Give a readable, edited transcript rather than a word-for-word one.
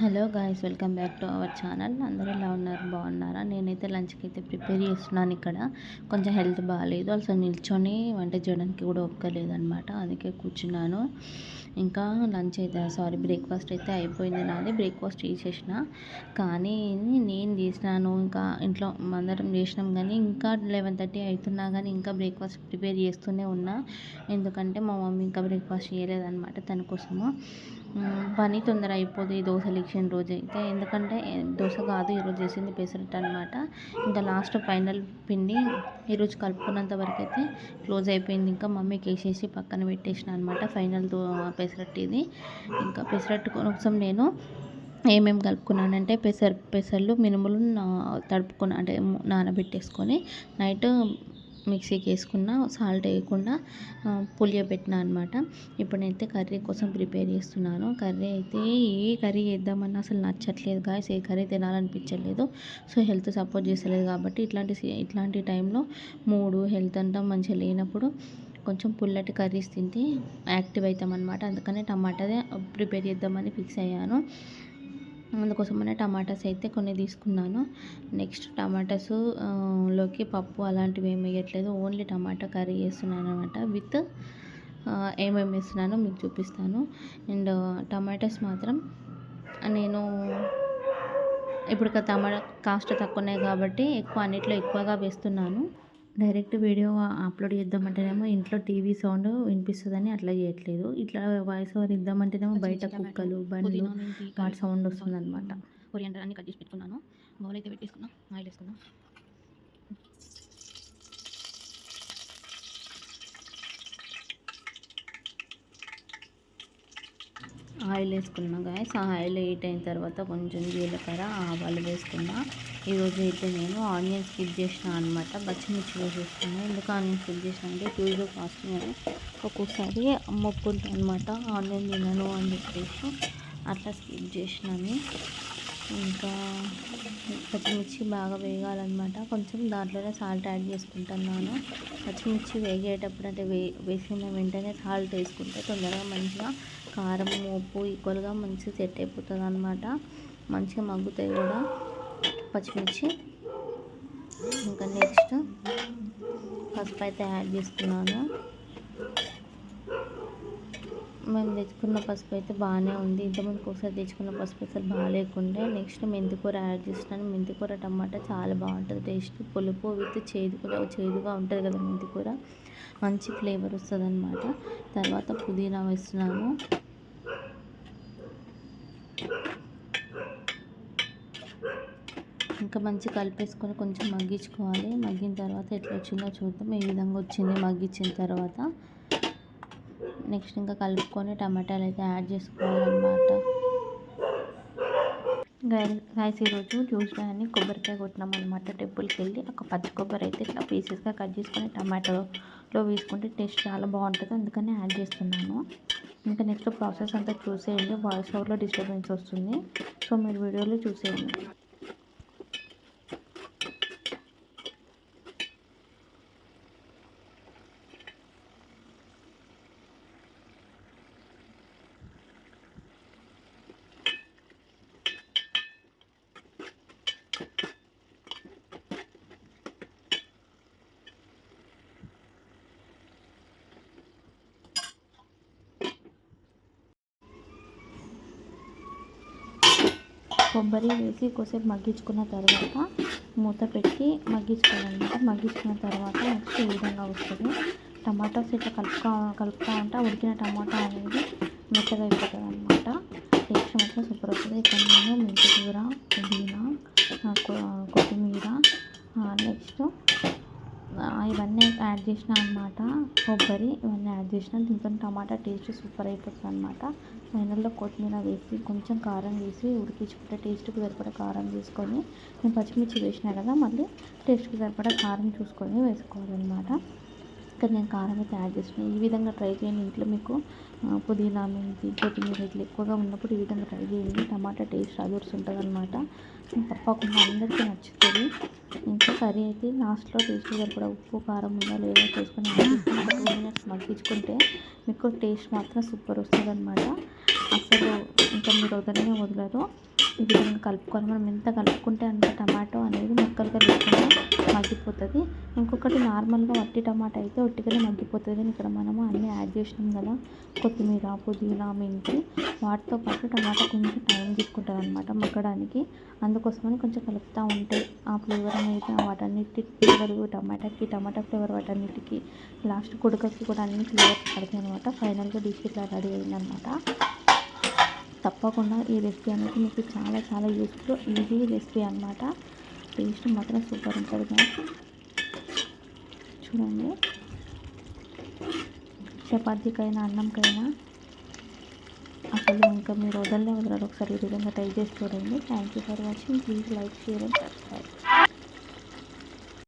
Hello guys, welcome back to our channel. అందరూ ఎలా ఉన్నారు? బాగున్నారా? నేనైతే లంచ్కి అయితే ప్రిపేర్ చేస్తున్నాను. ఇక్కడ కొంచెం హెల్త్ బాగాలేదు, అసలు నిల్చొని వంట చేయడానికి కూడా ఒక్కలేదనమాట. అందుకే కూర్చున్నాను. ఇంకా లంచ్ అయితే బ్రేక్ఫాస్ట్ అయితే అయిపోయింది నాది. బ్రేక్ఫాస్ట్ చేసేసిన, కానీ నేను చేసినాను, ఇంకా ఇంట్లో అందరం చేసినాం. కానీ ఇంకా 11:30 అవుతున్నా కానీ ఇంకా బ్రేక్ఫాస్ట్ ప్రిపేర్ చేస్తూనే ఉన్నా. ఎందుకంటే మా మమ్మీ ఇంకా బ్రేక్ఫాస్ట్ చేయలేదన్నమాట. తన కోసము పని తొందర అయిపోతుంది దోశలు ఇచ్చిన రోజు అయితే. ఎందుకంటే దోశ కాదు, ఈరోజు చేసింది పెసరట్టు అనమాట. ఇంకా లాస్ట్ ఫైనల్ పిండి ఈరోజు కలుపుకున్నంత వరకు అయితే క్లోజ్ అయిపోయింది. ఇంకా మమ్మీకి వేసేసి పక్కన పెట్టేసిన అనమాట ఫైనల్ పెసరట్టు ఇది. ఇంకా పెసరట్టు కోసం నేను ఏమేమి కలుపుకున్నానంటే పెసర్లు మినుములు తడుపుకొని అంటే నానబెట్టేసుకొని నైట్ మిక్సీకి వేసుకున్న, సాల్ట్ వేయకుండా పులియబెట్టిన అనమాట. ఇప్పుడైతే కర్రీ కోసం ప్రిపేర్ చేస్తున్నాను. కర్రీ అయితే ఏ కర్రీ చేద్దామన్నా అసలు నచ్చట్లేదు గాయస్, ఏ కర్రీ తినాలనిపించలేదు. సో హెల్త్ సపోర్ట్ చేస్తలేదు కాబట్టి ఇట్లాంటి టైంలో హెల్త్ అంతా మంచిగా లేనప్పుడు కొంచెం పుల్లటి కర్రీస్ తింటే యాక్టివ్ అవుతామన్నమాట. అందుకని టమాటాదే ప్రిపేర్ చేద్దామని ఫిక్స్ అయ్యాను. అందుకోసమనే టమాటాస్ అయితే కొన్ని తీసుకున్నాను. నెక్స్ట్ టమాటాస్ లోకి పప్పు అలాంటివి ఏమి వేయట్లేదు, ఓన్లీ టమాటా కర్రీ చేస్తున్నాను అనమాట. విత్ ఏమేమి వేస్తున్నానో మీకు చూపిస్తాను. అండ్ టమాటాస్ మాత్రం నేను ఇప్పుడు టమాటా కాస్ట్ తక్కువ ఉన్నాయి కాబట్టి అన్నిట్లో ఎక్కువగా వేస్తున్నాను. డైరెక్ట్ వీడియో అప్లోడ్ చేద్దామంటేనేమో ఇంట్లో టీవీ సౌండ్ వినిపిస్తుందని అట్లా చేయట్లేదు. ఇట్లా వాయిస్ ఓవర్ ఇద్దామంటేనేమో బయట కుక్కలు, బండ్లు, వాటి సౌండ్ వస్తుంది అనమాట. కొరియాండర్ అన్ని కట్ చేసి పెట్టుకున్నాను. బౌల్ అయితే పెట్టేసుకున్నాం, ఆయిల్ వేసుకున్నాం. ఆయిల్ వేసుకున్నా గాయస్. ఆయిల్ హీట్ అయిన తర్వాత కొంచెం జీలకర్ర, ఆవాలు వేసుకున్నా. ఈరోజు అయితే నేను ఆనియన్ స్కిప్ చేసిన అనమాట, పచ్చిమిర్చి వేసేసుకున్నాను. ఎందుకు ఆనియన్ స్కిప్ చేసిన అంటే ట్యూస్డే ఫాస్టింగ్ అని ఒక్కొక్కసారి మొక్కుంటాను అనమాట, ఆనియన్ తినను అని చెప్పేసి అట్లా స్కిప్ చేసినాను. ఇంకా పచ్చిమిర్చి బాగా వేగాలన్నమాట. కొంచెం దాంట్లోనే సాల్ట్ యాడ్ చేసుకుంటున్నాను. పచ్చిమిర్చి వేగేటప్పుడు అంటే వేసిన వెంటనే సాల్ట్ వేసుకుంటే తొందరగా మంచిగా కారం, ఉప్పు ఈక్వల్గా మంచిగా సెట్ అయిపోతుంది అనమాట. మంచిగా మగ్గుతాయి కూడా పచ్చిమిర్చి. ఇంకా నెక్స్ట్ పసుపు అయితే యాడ్ చేసుకున్నాను. మేము తెచ్చుకున్న పసుపు అయితే బాగానే ఉంది. ఇంతకుముందుకు ఒకసారి తెచ్చుకున్న పసుపు అసలు బాగాలేకుండే. నెక్స్ట్ మెంతికూర యాడ్ చేస్తున్నాను. మెంతికూర టమాటా చాలా బాగుంటుంది టేస్ట్. పులుపు విత్ చేదుగా ఉంటుంది కదా మెంతికూర, మంచి ఫ్లేవర్ వస్తుంది అనమాట. తర్వాత పుదీనా వేస్తున్నాను. ఇంకా మంచి కలిపేసుకొని కొంచెం మగ్గించుకోవాలి. మగ్గిన తర్వాత ఎట్లా వచ్చిందో చూద్దాం. ఈ విధంగా వచ్చింది మగ్గించిన తర్వాత. నెక్స్ట్ ఇంకా కలుపుకొని టమాటాలు అయితే యాడ్ చేసుకోవాలన్నమాట. గాయస్ ఈరోజు ట్యూస్డే అని కొబ్బరికాయ కొట్టినాం అనమాట. టెంపుల్కి వెళ్ళి ఒక పచ్చి కొబ్బరి అయితే ఇట్లా పీసెస్గా కట్ చేసుకొని టమాటోలో వేసుకుంటే టేస్ట్ చాలా బాగుంటుంది, అందుకని యాడ్ చేస్తున్నాను. ఇంకా నెక్స్ట్ ప్రాసెస్ అంతా చూసేయండి. వాయిస్ ఓవర్లో డిస్టర్బెన్స్ వస్తుంది, సో మీరు వీడియోలో చూసేయండి. కొబ్బరి వేసి కొద్దిసేపు మగ్గించుకున్న తర్వాత మూత పెట్టి మగ్గించుకోవాలన్నమాట. మగ్గించుకున్న తర్వాత నెక్స్ట్ ఈ విధంగా వస్తుంది. టమాటాస్ ఇట్లా కలుపుతూ ఉంటే ఉడికిన టమాటా అనేది మెత్తగా అయిపోతుంది అనమాట. టేస్ట్ మాత్రం సూపర్ వస్తుంది. ఇక్కడ నేను మెంతికూర, పుదీనా, కొత్తిమీర, నెక్స్ట్ ఇవన్నీ యాడ్ చేసిన అనమాట. కొబ్బరి ఇవన్నీ యాడ్ చేసిన. దీంతో టమాటా టేస్ట్ సూపర్ అయిపోతుంది అనమాట. ఫైనల్లో కొత్తిమీర వేసి కొంచెం కారం వేసి ఉడికించుకుంటే టేస్ట్కి సరిపడా కారం వేసుకొని, నేను పచ్చిమిర్చి వేసినా కదా, మళ్ళీ టేస్ట్కి సరిపడా కారం చూసుకొని వేసుకోవాలన్నమాట. ఇక్కడ నేను కారం అయితే యాడ్ చేస్తున్నాను. ఈ విధంగా ట్రై చేయండి. ఇంట్లో మీకు పుదీనా, మెంతి, కొత్తిమీర ఇట్లా ఎక్కువగా ఉన్నప్పుడు ఈ విధంగా ట్రై చేయండి. టమాటా టేస్ట్ అదర్స్ ఉంటుంది అనమాట. తప్పకుండా అందరికీ నచ్చుతుంది. ఇంకా కర్రీ అయితే లాస్ట్లో టేస్ట్ సరిపడా ఉప్పు కారం ఉందా లేదా చూసుకొని 2 మినిట్స్ మగ్గించుకుంటే మీకు టేస్ట్ మాత్రం సూపర్ వస్తుంది అనమాట. అసలు ఇంకా మీరు వదలనే వదలరు. ఈ విధంగా కలుపుకొని మనం ఎంత కలుపుకుంటే అంత టమాటో అనేది ముక్కలుగా లేకుండా మగ్గిపోతుంది. ఇంకొకటి నార్మల్గా వట్టి టమాటా అయితే ఒట్టిగానే మగ్గిపోతుంది. కానీ ఇక్కడ మనము అన్నీ యాడ్ చేసినాం కదా, కొత్తిమీర, పుదీనా, మెంతి, వాటితో పాటు టమాటా కొంచెం టైం తీసుకుంటుంది అనమాట మగ్గడానికి. అందుకోసమని కొంచెం కలుపుతూ ఉంటే ఆ ఫ్లేవర్ అనేది వాటన్నిటి ఫ్లేవర్ టమాటా ఫ్లేవర్ వాటన్నిటికీ లాస్ట్ కుడకకి కూడా అన్ని ఫ్లేవర్స్ పడతాయి అనమాట. ఫైనల్గా డిష్ ఇట్లా రెడీ అయిందనమాట. తప్పకుండా ఈ రెసిపీ అనేది మీకు చాలా చాలా యూస్ఫుల్, ఈజీ రెసిపీ అనమాట. టేస్ట్ మాత్రం సూపర్ ఉంటుంది కదా. చూడండి, చపాతీకైనా అన్నంకైనా అసలు ఇంకా మీరు వదలరు. ఒకసారి ఈ విధంగా ట్రై చేసి చూడండి. Thank you for watching. Please like, share and subscribe.